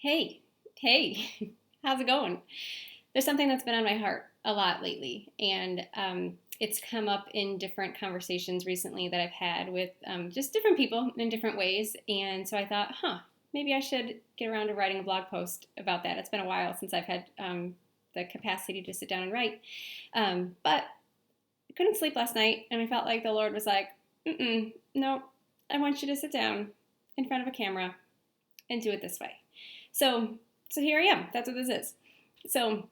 Hey, hey, how's it going? There's something that's been on my heart a lot lately, and it's come up in different conversations recently that I've had with just different people in different ways. And so I thought, maybe I should get around to writing a blog post about that. It's been a while since I've had the capacity to sit down and write. But I couldn't sleep last night, and I felt like the Lord was like, no, I want you to sit down in front of a camera and do it this way. So, so here I am. That's what this is. So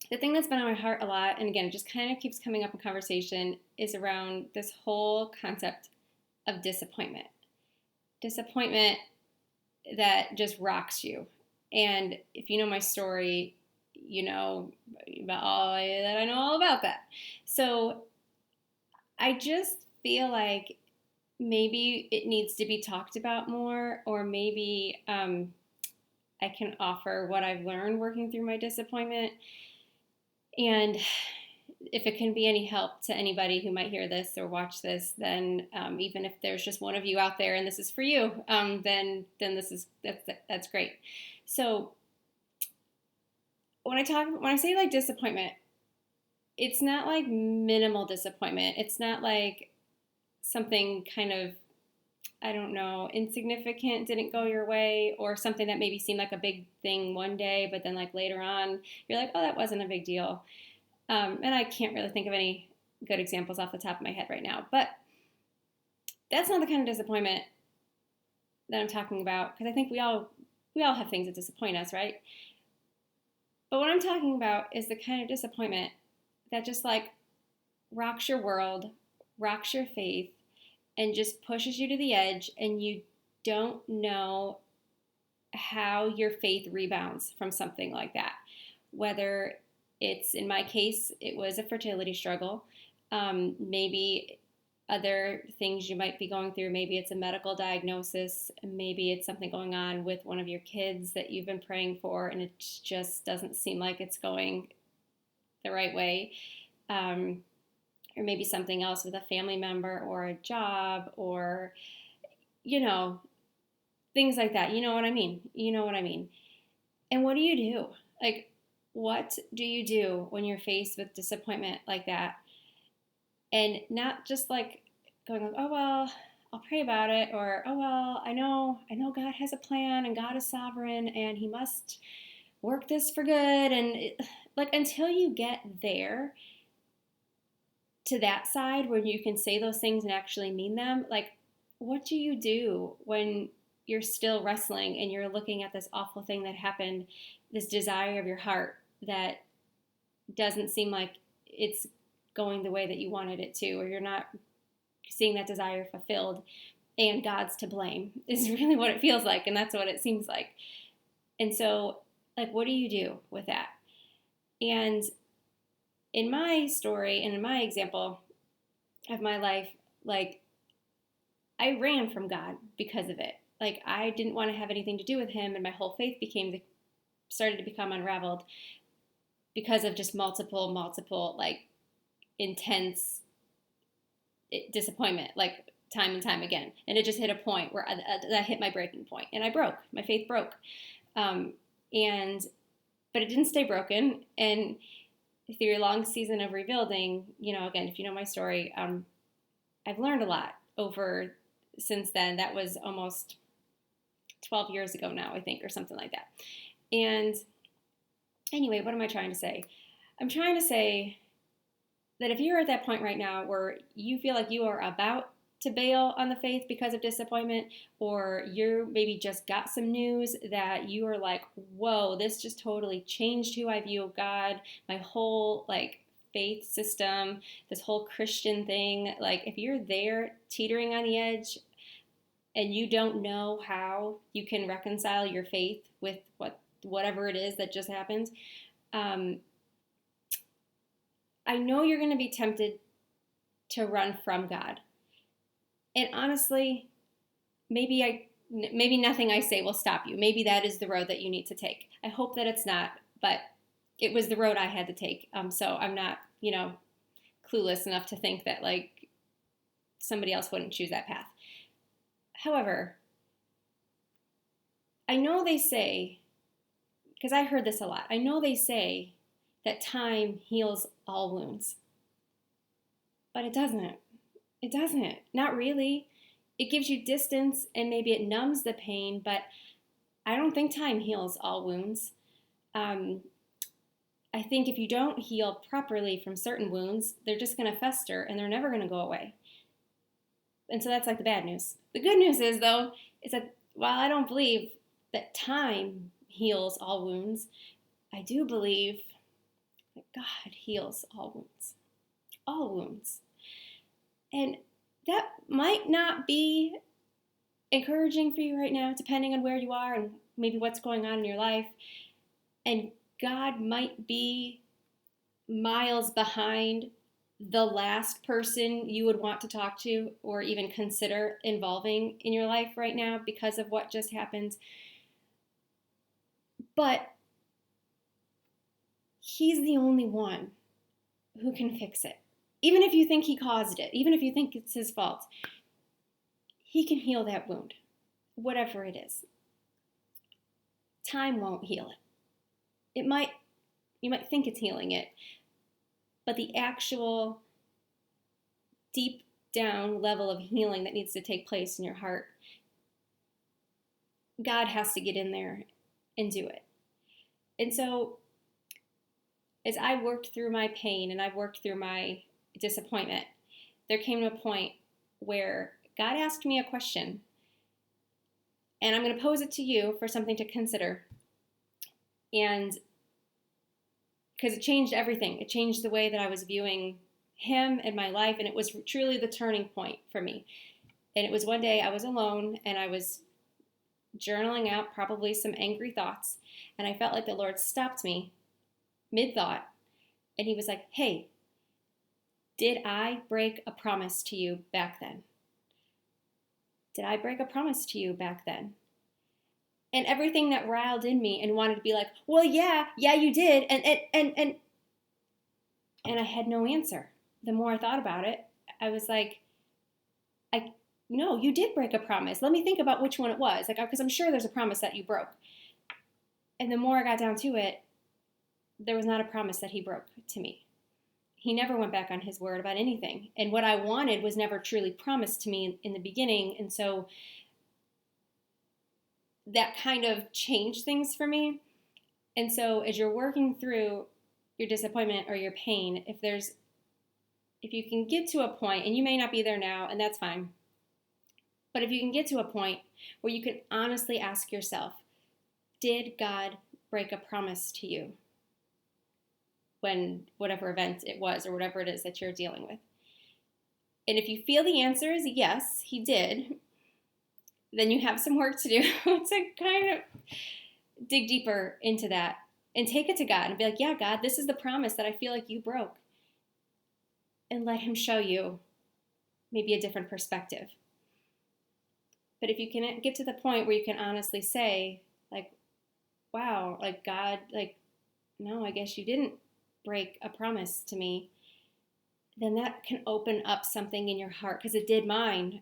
the thing that's been on my heart a lot, and again, it just kind of keeps coming up in conversation, is around this whole concept of disappointment. Disappointment that just rocks you. And if you know my story, you know about all that I know all about that. So I just feel like maybe it needs to be talked about more, or maybe I can offer what I've learned working through my disappointment. And if it can be any help to anybody who might hear this or watch this, then even if there's just one of you out there and this is for you, then that's great. So when I say like disappointment, it's not like minimal disappointment. It's not like something kind of, I don't know, insignificant didn't go your way, or something that maybe seemed like a big thing one day, but then like later on, you're like, oh, that wasn't a big deal. And I can't really think of any good examples off the top of my head right now, but that's not the kind of disappointment that I'm talking about, because I think we all have things that disappoint us, right? But what I'm talking about is the kind of disappointment that just like rocks your world, rocks your faith, and just pushes you to the edge, and you don't know how your faith rebounds from something like that. Whether it's, in my case, it was a fertility struggle, maybe other things you might be going through. Maybe it's a medical diagnosis. Maybe it's something going on with one of your kids that you've been praying for, and it just doesn't seem like it's going the right way. Or maybe something else with a family member or a job, or, you know, things like that. You know what I mean? You know what I mean? And what do you do? Like, what do you do when you're faced with disappointment like that? And not just like going like, oh well, I'll pray about it, or oh well, I know God has a plan and God is sovereign and He must work this for good, and like until you get there to that side where you can say those things and actually mean them, like what do you do when you're still wrestling and you're looking at this awful thing that happened, this desire of your heart that doesn't seem like it's going the way that you wanted it to, or you're not seeing that desire fulfilled, and God's to blame is really what it feels like, and that's what it seems like. And so, like, what do you do with that? And in my story and in my example of my life, like, I ran from God because of it. Like, I didn't want to have anything to do with Him, and my whole faith started to become unraveled because of just multiple, like, intense disappointment, like time and time again. And it just hit a point where I hit my breaking point, and I broke. My faith broke. Um, and but it didn't stay broken. And through a long season of rebuilding, again, if you know my story, I've learned a lot over since then. That was almost 12 years ago now, I think, or something like that. And anyway, what am I trying to say? I'm trying to say that if you're at that point right now where you feel like you are about to bail on the faith because of disappointment, or you maybe just got some news that you are like, whoa, this just totally changed who I view God, my whole like faith system, this whole Christian thing. Like, if you're there teetering on the edge and you don't know how you can reconcile your faith with whatever it is that just happened, I know you're going to be tempted to run from God. And honestly, maybe nothing I say will stop you. Maybe that is the road that you need to take. I hope that it's not, but it was the road I had to take. So I'm not, clueless enough to think that like somebody else wouldn't choose that path. However, I know they say because I heard this a lot. I know they say that time heals all wounds, but it doesn't. It doesn't. Not really. It gives you distance and maybe it numbs the pain, but I don't think time heals all wounds. Um, I think if you don't heal properly from certain wounds, they're just going to fester and they're never going to go away. And so that's like the bad news. The good news is, though, is that while I don't believe that time heals all wounds, I do believe that God heals all wounds. All wounds. And that might not be encouraging for you right now, depending on where you are and maybe what's going on in your life. And God might be miles behind the last person you would want to talk to or even consider involving in your life right now because of what just happened. But He's the only one who can fix it. Even if you think He caused it, even if you think it's His fault, He can heal that wound, whatever it is. Time won't heal it. You might think it's healing it, but the actual deep down level of healing that needs to take place in your heart, God has to get in there and do it. And so as I worked through my pain and I worked through my disappointment, there came to a point where God asked me a question, and I'm going to pose it to you for something to consider. And because it changed everything. It changed the way that I was viewing Him and my life, and it was truly the turning point for me. And it was one day I was alone, and I was journaling out probably some angry thoughts, and I felt like the Lord stopped me mid-thought, and He was like, hey, did I break a promise to you back then? Did I break a promise to you back then? And everything that riled in me and wanted to be like, well, yeah, you did. And I had no answer. The more I thought about it, I was like, no, you did break a promise. Let me think about which one it was. Like, because I'm sure there's a promise that you broke. And the more I got down to it, there was not a promise that He broke to me. He never went back on His word about anything. And what I wanted was never truly promised to me in the beginning. And so that kind of changed things for me. And so as you're working through your disappointment or your pain, if you can get to a point, and you may not be there now, and that's fine, but if you can get to a point where you can honestly ask yourself, did God break a promise to you when whatever event it was or whatever it is that you're dealing with? And if you feel the answer is yes, He did, then you have some work to do to kind of dig deeper into that and take it to God and be like, yeah, God, this is the promise that I feel like you broke. And let Him show you maybe a different perspective. But if you can get to the point where you can honestly say, like, wow, like God, like, no, I guess you didn't break a promise to me, then that can open up something in your heart, because it did mine.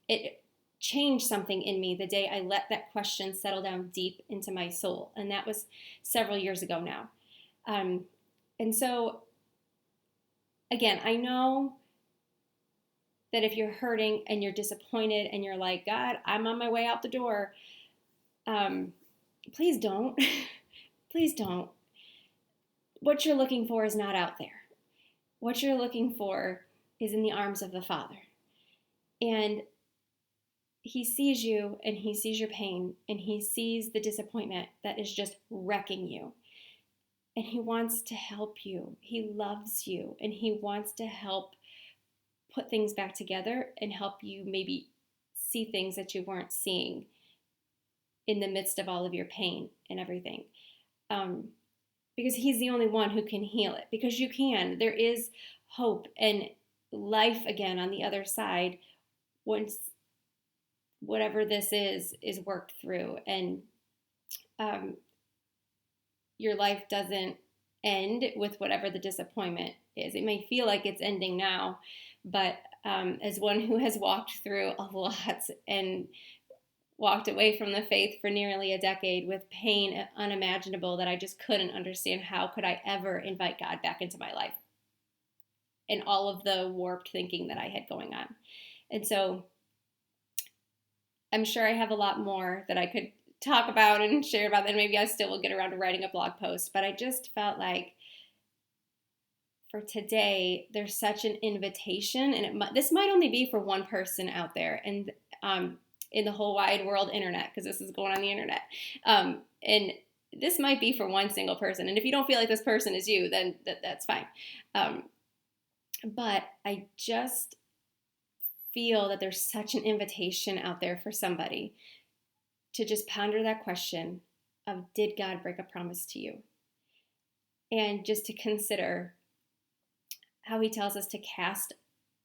It changed something in me the day I let that question settle down deep into my soul. And that was several years ago now. And so, again, I know that if you're hurting and you're disappointed and you're like, God, I'm on my way out the door, please don't. Please don't. What you're looking for is not out there. What you're looking for is in the arms of the Father. And He sees you, and He sees your pain, and He sees the disappointment that is just wrecking you. And He wants to help you. He loves you, and He wants to help put things back together and help you maybe see things that you weren't seeing in the midst of all of your pain and everything. Because He's the only one who can heal it. Because you can. There is hope and life again on the other side once whatever this is worked through, and your life doesn't end with whatever the disappointment is. It may feel like it's ending now, but as one who has walked through a lot and walked away from the faith for nearly a decade with pain unimaginable that I just couldn't understand. How could I ever invite God back into my life? And all of the warped thinking that I had going on. And so I'm sure I have a lot more that I could talk about and share about, and maybe I still will get around to writing a blog post. But I just felt like for today, there's such an invitation, and this might only be for one person out there, and in the whole wide world internet, because this is going on the internet. And this might be for one single person. And if you don't feel like this person is you, then that's fine. But I just feel that there's such an invitation out there for somebody to just ponder that question of, did God break a promise to you? And just to consider how he tells us to cast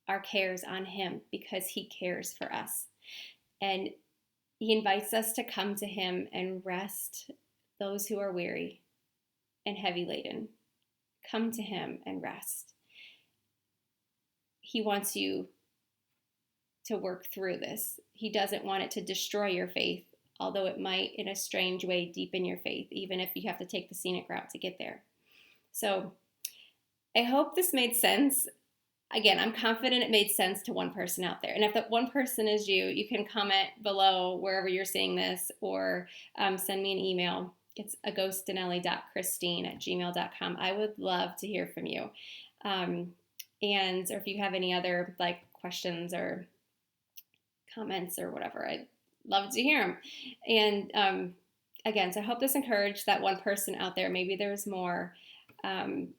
our cares on him because he cares for us. And he invites us to come to him and rest those who are weary and heavy laden. Come to him and rest. He wants you to work through this. He doesn't want it to destroy your faith, although it might, in a strange way, deepen your faith, even if you have to take the scenic route to get there. So I hope this made sense. Again, I'm confident it made sense to one person out there. And if that one person is you, you can comment below wherever you're seeing this, or send me an email. It's agostinelli.christine@gmail.com. I would love to hear from you. Or if you have any other questions or comments or whatever, I'd love to hear them. And again, so I hope this encouraged that one person out there. Maybe there's more. And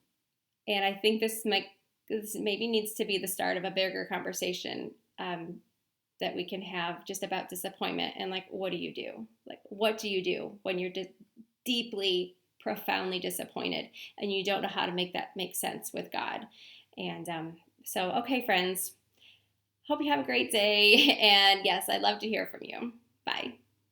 I think this maybe needs to be the start of a bigger conversation that we can have just about disappointment and what do you do? What do you do when you're deeply, profoundly disappointed and you don't know how to make that make sense with God? And so, okay, friends, hope you have a great day. And yes, I'd love to hear from you. Bye.